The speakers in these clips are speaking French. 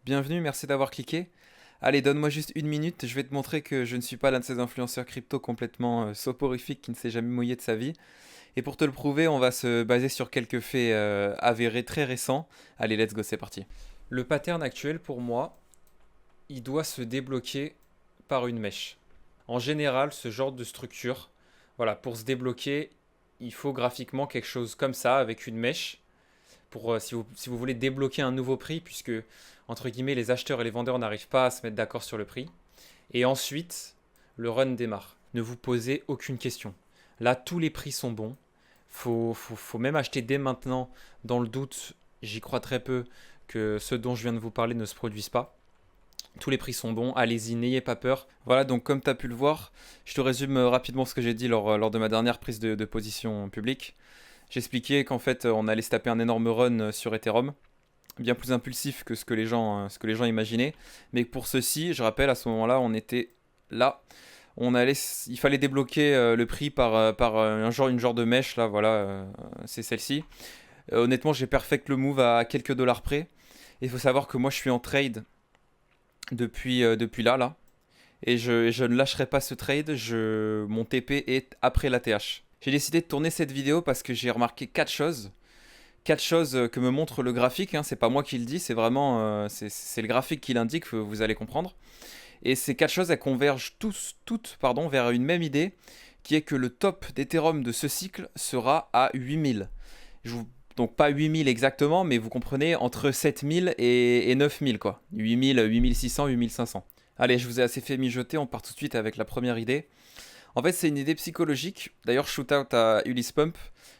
Bienvenue, merci d'avoir cliqué. Allez, donne-moi juste une minute, je vais te montrer que je ne suis pas l'un de ces influenceurs crypto complètement soporifiques qui ne s'est jamais mouillé de sa vie. Et pour te le prouver, on va se baser sur quelques faits avérés très récents. Allez, let's go, c'est parti. Le pattern actuel pour moi, il doit se débloquer par une mèche. En général, ce genre de structure, voilà, pour se débloquer, il faut graphiquement quelque chose comme ça avec une mèche pour si vous voulez débloquer un nouveau prix, puisque entre guillemets les acheteurs et les vendeurs n'arrivent pas à se mettre d'accord sur le prix. Et ensuite, le run démarre. Ne vous posez aucune question. Là, tous les prix sont bons. Faut même acheter dès maintenant. Dans le doute, j'y crois très peu que ceux dont je viens de vous parler ne se produisent pas. Tous les prix sont bons, allez-y, n'ayez pas peur. Voilà, donc comme tu as pu le voir, je te résume rapidement ce que j'ai dit lors de ma dernière prise de position publique. J'expliquais qu'en fait, on allait se taper un énorme run sur Ethereum, bien plus impulsif que ce que les gens imaginaient. Mais pour ceci, je rappelle, à ce moment-là, on était là. Il fallait débloquer le prix par une genre de mèche, là, voilà, c'est celle-ci. Honnêtement, j'ai perfect le move à quelques dollars près. Il faut savoir que moi, je suis en trade depuis là. Et je ne lâcherai pas ce trade, mon TP est après l'ATH. J'ai décidé de tourner cette vidéo parce que j'ai remarqué 4 choses. 4 choses que me montre le graphique, hein, c'est pas moi qui le dis, c'est vraiment c'est le graphique qui l'indique, vous allez comprendre. Et ces 4 choses, elles convergent toutes vers une même idée, qui est que le top d'Ethereum de ce cycle sera à 8000. Donc pas 8000 exactement, mais vous comprenez, entre 7000 et 9000 quoi. 8000, 8600, 8500. Allez, je vous ai assez fait mijoter, on part tout de suite avec la première idée. En fait, c'est une idée psychologique. D'ailleurs, shootout à Ulysse Pump.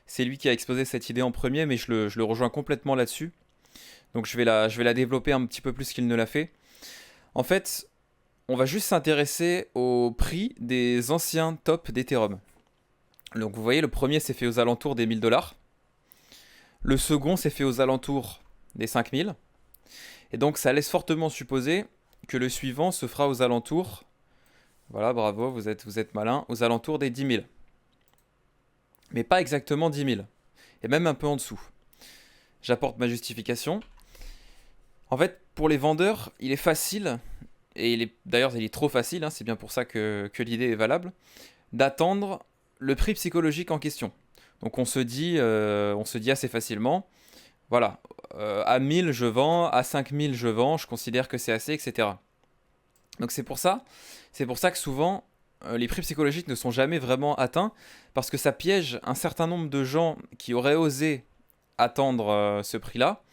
C'est lui qui a exposé cette idée en premier, mais je le rejoins complètement là-dessus. Donc je vais la développer un petit peu plus qu'il ne l'a fait. En fait, on va juste s'intéresser au prix des anciens tops d'Ethereum. Donc vous voyez, le premier s'est fait aux alentours des 1000 dollars. Le second s'est fait aux alentours des 5000. Et donc ça laisse fortement supposer que le suivant se fera aux alentours, voilà, bravo, vous êtes malin, aux alentours des 10 000. Mais pas exactement 10 000. Et même un peu en dessous. J'apporte ma justification. En fait, pour les vendeurs, il est facile, et d'ailleurs il est trop facile, hein, c'est bien pour ça que l'idée est valable, d'attendre le prix psychologique en question. Donc on se dit assez facilement, voilà, à 1000 je vends, à 5000 je vends, je considère que c'est assez, etc. Donc c'est pour ça que souvent les prix psychologiques ne sont jamais vraiment atteints, parce que ça piège un certain nombre de gens qui auraient osé attendre ce prix-là,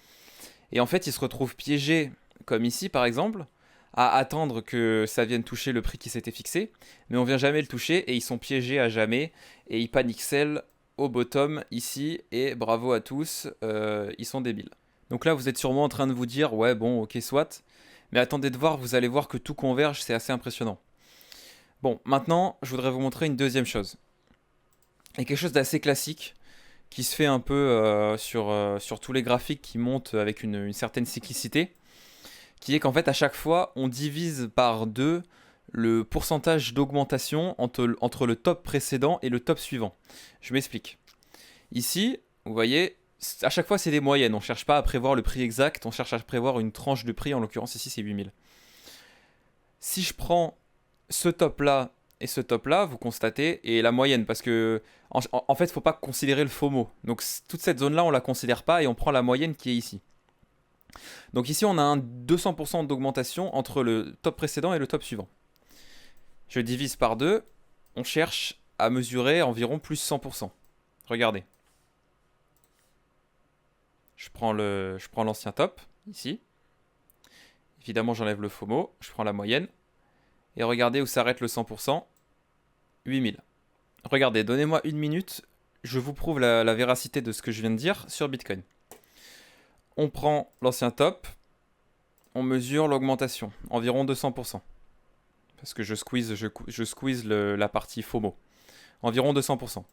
et en fait ils se retrouvent piégés, comme ici par exemple, à attendre que ça vienne toucher le prix qui s'était fixé, mais on vient jamais le toucher, et ils sont piégés à jamais, et ils paniquent au bottom ici, et bravo à tous, ils sont débiles. Donc là vous êtes sûrement en train de vous dire, ouais bon ok soit, mais attendez de voir, vous allez voir que tout converge, c'est assez impressionnant. Bon, maintenant, je voudrais vous montrer une deuxième chose. Et quelque chose d'assez classique, qui se fait un peu sur tous les graphiques qui montent avec une certaine cyclicité, qui est qu'en fait, à chaque fois, on divise par deux le pourcentage d'augmentation entre le top précédent et le top suivant. Je m'explique. Ici, vous voyez, à chaque fois, c'est des moyennes. On ne cherche pas à prévoir le prix exact, on cherche à prévoir une tranche de prix. En l'occurrence, ici, c'est 8000. Si je prends ce top là et ce top là, vous constatez, et la moyenne, parce que en fait, il ne faut pas considérer le FOMO. Donc toute cette zone là, on ne la considère pas et on prend la moyenne qui est ici. Donc ici, on a un 200% d'augmentation entre le top précédent et le top suivant. Je divise par 2, on cherche à mesurer environ plus 100%. Regardez. Je prends l'ancien top, ici. Évidemment, j'enlève le FOMO, je prends la moyenne. Et regardez où s'arrête le 100%, 8000. Regardez, donnez-moi une minute, je vous prouve la véracité de ce que je viens de dire sur Bitcoin. On prend l'ancien top, on mesure l'augmentation, environ 200%. Parce que je squeeze la partie FOMO. Environ 200%.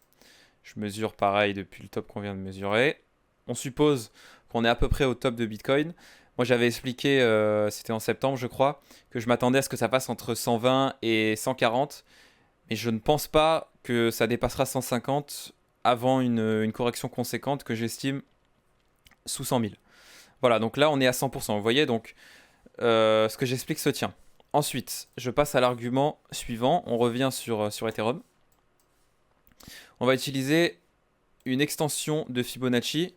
Je mesure pareil depuis le top qu'on vient de mesurer. On suppose qu'on est à peu près au top de Bitcoin. Moi j'avais expliqué, c'était en septembre je crois, que je m'attendais à ce que ça passe entre 120 et 140. Mais je ne pense pas que ça dépassera 150 avant une correction conséquente que j'estime sous 100 000. Voilà, donc là on est à 100%. Vous voyez, donc ce que j'explique se tient. Ensuite, je passe à l'argument suivant. On revient sur Ethereum. On va utiliser une extension de Fibonacci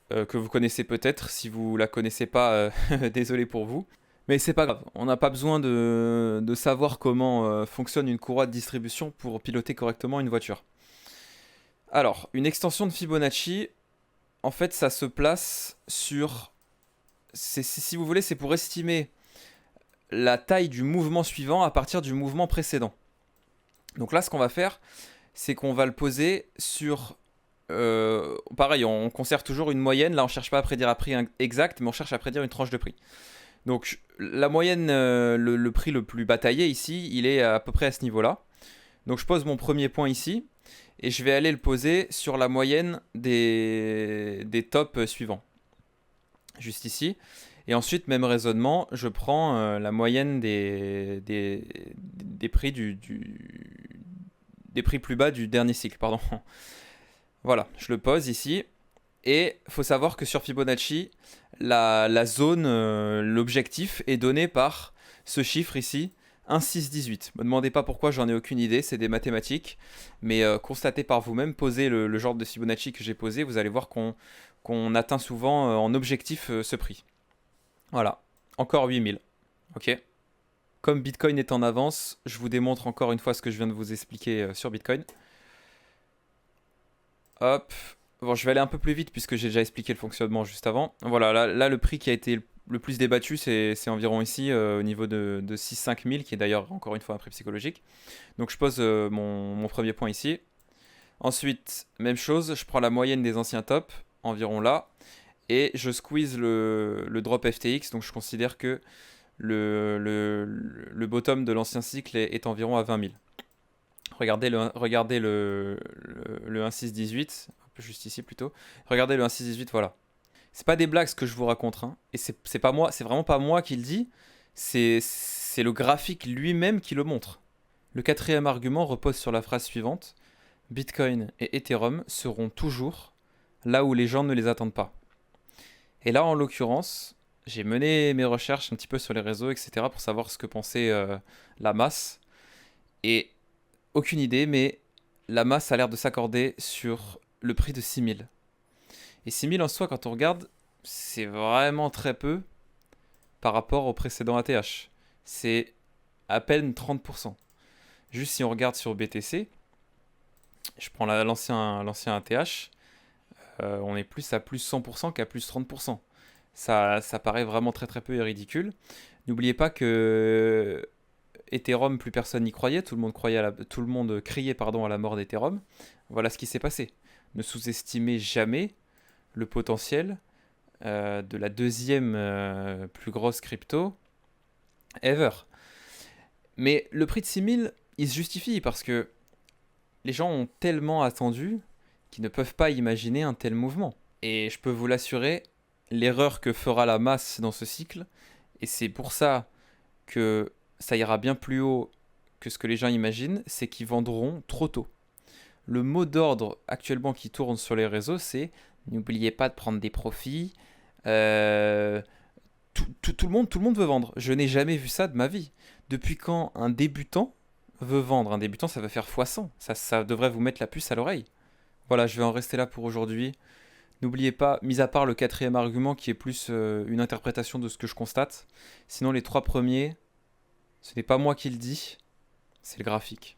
que vous connaissez peut-être. Si vous la connaissez pas, désolé pour vous. Mais c'est pas grave. On n'a pas besoin de savoir comment fonctionne une courroie de distribution pour piloter correctement une voiture. Alors, une extension de Fibonacci, en fait, ça se place sur... si vous voulez, c'est pour estimer la taille du mouvement suivant à partir du mouvement précédent. Donc là, ce qu'on va faire, c'est qu'on va le poser sur... pareil, on conserve toujours une moyenne. Là, on ne cherche pas à prédire un prix exact, mais on cherche à prédire une tranche de prix. Donc la moyenne, le prix le plus bataillé ici, il est à peu près à ce niveau-là. Donc je pose mon premier point ici, et je vais aller le poser sur la moyenne des tops suivants. Juste ici. Et ensuite, même raisonnement, je prends la moyenne des prix des prix plus bas du dernier cycle, pardon. Voilà, je le pose ici. Et il faut savoir que sur Fibonacci, la zone, l'objectif est donné par ce chiffre ici, 1,618. Ne me demandez pas pourquoi, j'en ai aucune idée, c'est des mathématiques. Mais constatez par vous-même, posez le genre de Fibonacci que j'ai posé, vous allez voir qu'on atteint souvent en objectif ce prix. Voilà, encore 8000. Ok. Comme Bitcoin est en avance, je vous démontre encore une fois ce que je viens de vous expliquer sur Bitcoin. Hop. Bon, je vais aller un peu plus vite puisque j'ai déjà expliqué le fonctionnement juste avant. Voilà, là le prix qui a été le plus débattu, c'est environ ici, au niveau de 6-5 000, qui est d'ailleurs encore une fois un prix psychologique. Donc je pose mon premier point ici. Ensuite, même chose, je prends la moyenne des anciens tops, environ là, et je squeeze le drop FTX, donc je considère que le bottom de l'ancien cycle est environ à 20 000. Regardez le 1,618, juste ici plutôt. Regardez le 1,618, voilà. C'est pas des blagues ce que je vous raconte, hein. Et c'est pas moi, c'est vraiment pas moi qui le dis. C'est le graphique lui-même qui le montre. Le quatrième argument repose sur la phrase suivante. Bitcoin et Ethereum seront toujours là où les gens ne les attendent pas. Et là, en l'occurrence, j'ai mené mes recherches un petit peu sur les réseaux, etc. pour savoir ce que pensait la masse. Et aucune idée, mais la masse a l'air de s'accorder sur le prix de 6000. Et 6000 en soi, quand on regarde, c'est vraiment très peu par rapport au précédent ATH. C'est à peine 30%. Juste si on regarde sur BTC, je prends l'ancien ATH, on est plus à plus 100% qu'à plus 30%. Ça paraît vraiment très très peu et ridicule. N'oubliez pas que Ethereum, plus personne n'y croyait, tout le monde criait à la mort d'Ethereum. Voilà ce qui s'est passé. Ne sous-estimez jamais le potentiel de la deuxième plus grosse crypto ever. Mais le prix de 6000, il se justifie parce que les gens ont tellement attendu qu'ils ne peuvent pas imaginer un tel mouvement. Et je peux vous l'assurer, l'erreur que fera la masse dans ce cycle, et c'est pour ça que ça ira bien plus haut que ce que les gens imaginent, c'est qu'ils vendront trop tôt. Le mot d'ordre actuellement qui tourne sur les réseaux, c'est n'oubliez pas de prendre des profits. Tout le monde veut vendre. Je n'ai jamais vu ça de ma vie. Depuis quand un débutant veut vendre? Un débutant, ça va faire x100. Ça devrait vous mettre la puce à l'oreille. Voilà, je vais en rester là pour aujourd'hui. N'oubliez pas, mis à part le quatrième argument qui est plus une interprétation de ce que je constate, sinon les trois premiers, ce n'est pas moi qui le dis, c'est le graphique.